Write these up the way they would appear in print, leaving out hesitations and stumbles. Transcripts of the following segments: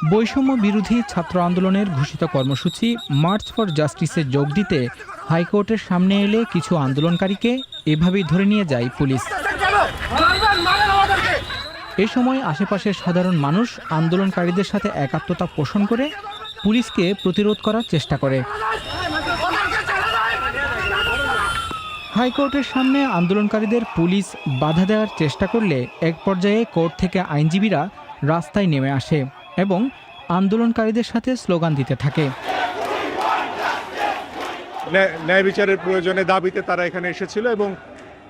বৈষম্য বিরোধী ছাত্র আন্দোলনের ঘোষিত কর্মসূচি মার্চ ফর জাস্টিসে যোগ দিতে হাইকোর্টের সামনে এলে কিছু আন্দোলনকারীকে এভাবেই ধরে নিয়ে যায় পুলিশ। এ সময় আশেপাশের সাধারণ মানুষ আন্দোলনকারীদের সাথে একাত্মতা পোষণ করে পুলিশকে প্রতিরোধ করার চেষ্টা করে। হাইকোর্টের সামনে আন্দোলনকারীদের পুলিশ বাধা দেওয়ার চেষ্টা করলে এক পর্যায়ে কোর্ট থেকে আইনজীবীরা রাস্তায় নেমে আসে এবং আন্দোলনকারীদের সাথে স্লোগান দিতে থাকে। ন্যায় বিচারের প্রয়োজনে দাবিতে তারা এখানে এসেছিল এবং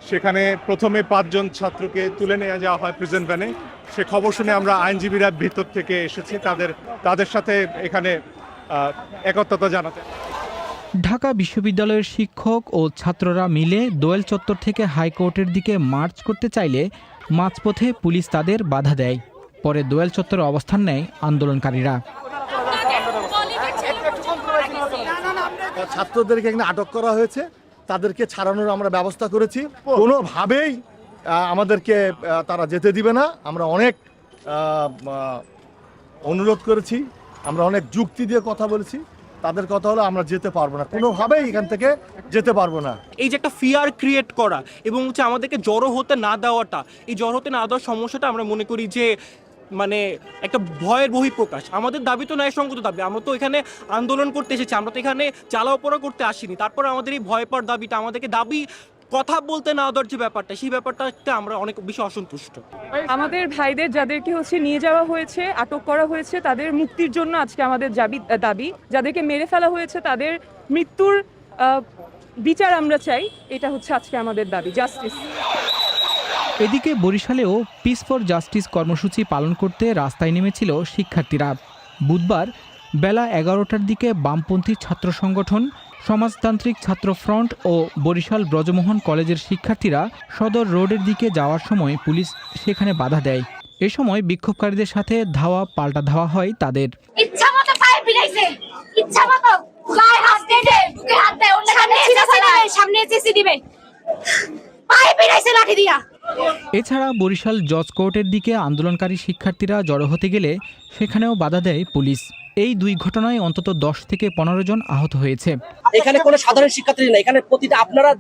সেখানে প্রথমে 5 জন ছাত্রকে তুলে নিয়ে যাওয়া হয় প্রিজেন্ট ভ্যানে। সে খবর শুনে আমরা আইনজীবীরা ভিতর থেকে এসেছি তাদের সাথে এখানে একত্রতা জানাতে। ঢাকা বিশ্ববিদ্যালয়ের শিক্ষক ও ছাত্ররা মিলে দোয়েল চত্বর থেকে হাইকোর্টের দিকে মার্চ করতে চাইলে মাঝপথে পুলিশ তাদের বাধা দেয়। পরে দোয়েল চত্বরে অবস্থান নেয় আন্দোলনকারীরা। ছাত্রদেরকে এখানে আটক করা হয়েছে, তাদেরকে ছাড়ানোর আমরা ব্যবস্থা করেছি। কোনোভাবেই আমাদেরকে তারা যেতে দিবে না। আমরা অনেক অনুরোধ করেছি, আমরা অনেক যুক্তি দিয়ে কথা বলেছি। তাদের কথা হলো আমরা যেতে পারবো না, কোনোভাবেই এখান থেকে যেতে পারবো না। এই যে একটা ফিয়ার ক্রিয়েট করা এবং হচ্ছে আমাদেরকে জড়ো হতে না দেওয়াটা, এই জড়ো হতে না দেওয়ার সমস্যাটা আমরা মনে করি যে মানে একটা ভয়ের বহিঃপ্রকাশ। আমাদের দাবি তো ন্যায়সঙ্গত দাবি, আমরা তো এখানে আন্দোলন করতে এসেছি, আমরা তো এখানে চালাওপড়া করতে আসিনি। তারপর আমাদের এই ভয় পাওয়ার দাবিটা, আমাদেরকে দাবি কথা বলতে না দেওয়ার যে ব্যাপারটা, সেই ব্যাপারটাতে আমরা অনেক বেশি অসন্তুষ্ট। আমাদের ভাইদের যাদেরকে নিয়ে যাওয়া হয়েছে, আটক করা হয়েছে, তাদের মুক্তির জন্য আজকে আমাদের দাবি। যাদেরকে মেরে ফেলা হয়েছে তাদের মৃত্যুর বিচার আমরা চাই। এটা হচ্ছে আজকে আমাদের দাবি, জাস্টিস। এদিকে বরিশালেও পিস ফর জাস্টিস কর্মসূচি পালন করতে রাস্তায় নেমেছিল শিক্ষার্থীরা। বুধবার বেলা 11টার দিকে বামপন্থী ছাত্র সংগঠন সমাজতান্ত্রিক ছাত্র ফ্রন্ট ও বরিশাল ব্রজমোহন কলেজের শিক্ষার্থীরা সদর রোডের দিকে যাওয়ার সময় পুলিশ সেখানে বাধা দেয়। এ সময় বিক্ষোভকারীদের সাথে ধাওয়া পাল্টা ধাওয়া হয় তাদের। এছাড়া বরিশাল জজ কোর্টের দিকে আন্দোলনকারী শিক্ষার্থীরা জড়ো হতে গেলে সেখানেও বাধা দেয় পুলিশ। এই দুই ঘটনায় অন্তত 10 থেকে 15 জন আহত হয়েছে। এখানে কোনো সাধারণ শিক্ষার্থী না, এখানে প্রতিটা আপনারা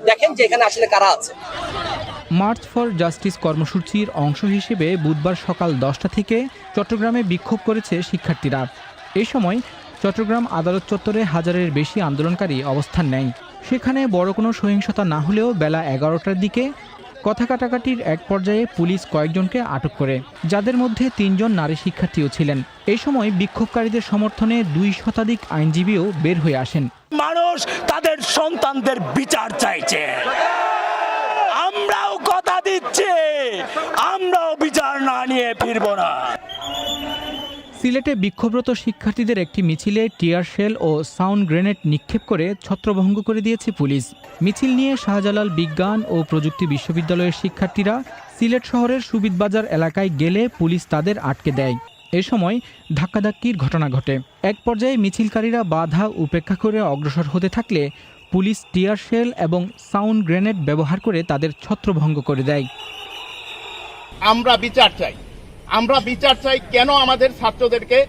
দেখেন যে এখানে আসলে কারা আছে। মার্চ ফর জাস্টিস কর্মসূচির অংশ হিসেবে বুধবার সকাল 10টা থেকে চট্টগ্রামে বিক্ষোভ করেছে শিক্ষার্থীরা। এই সময় চট্টগ্রাম আদালত চত্বরে হাজারের বেশি আন্দোলনকারী অবস্থান নেয়। সেখানে বড় কোনো সহিংসতা না হলেও বেলা 11টার দিকে কথা কাটাকাটির এক পর্যায়ে পুলিশ কয়েকজনকে আটক করে, যাদের মধ্যে 3 জন নারী শিক্ষার্থীও ছিলেন। এই সময় বিক্ষোভকারীদের সমর্থনে 2 শতাধিক আইনজীবীও বের হয়ে আসেন। মানুষ তাদের সন্তানদের বিচার চাইছে, আমরাও কথা দিচ্ছি, আমরাও বিচার না নিয়ে ফিরব না। সিলেটে বিক্ষোভরত শিক্ষার্থীদের একটি মিছিলে টিয়ার শেল ও সাউন্ড গ্রেনেড নিক্ষেপ করে ছত্রভঙ্গ করে দিয়েছে পুলিশ। মিছিল নিয়ে শাহজালাল বিজ্ঞান ও প্রযুক্তি বিশ্ববিদ্যালয়ের শিক্ষার্থীরা সিলেট শহরের সুবিদবাজার এলাকায় গেলে পুলিশ তাদের আটকে দেয়। এ সময় ধাক্কাধাক্কির ঘটনা ঘটে। এক পর্যায়ে মিছিলকারীরা বাধা উপেক্ষা করে অগ্রসর হতে থাকলে পুলিশ টিয়ার শেল এবং সাউন্ড গ্রেনেড ব্যবহার করে তাদের ছত্রভঙ্গ করে দেয়। আমরা বিচার চাই কেন আমাদের ছাত্রদেরকে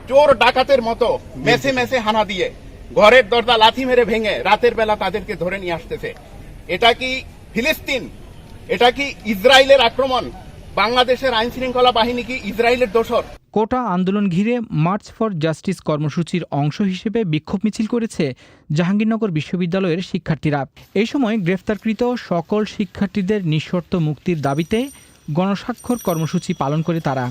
চোর ডাকাতের মতো মেসে মেসে হানা দিয়ে ঘরের দরজা লাথি মেরে ভেঙে রাতের বেলা তাদেরকে ধরে নিয়ে আসতেছে? এটা কি ফিলিস্তিন? এটা কি ইসরায়েলের আক্রমণ? বাংলাদেশের আইন শৃঙ্খলা বাহিনী কি ইসরায়েলের দোসর? কোটা আন্দোলন ঘিরে মার্চ ফর জাস্টিস কর্মসূচির অংশ হিসেবে বিক্ষোভ মিছিল করেছে জাহাঙ্গীরনগর বিশ্ববিদ্যালয়ের শিক্ষার্থীরা। এই সময় গ্রেফতারকৃত সকল শিক্ষার্থীদের নিঃশর্ত মুক্তির দাবিতে গণস্বাক্ষর কর্মসূচি পালন করে তারা।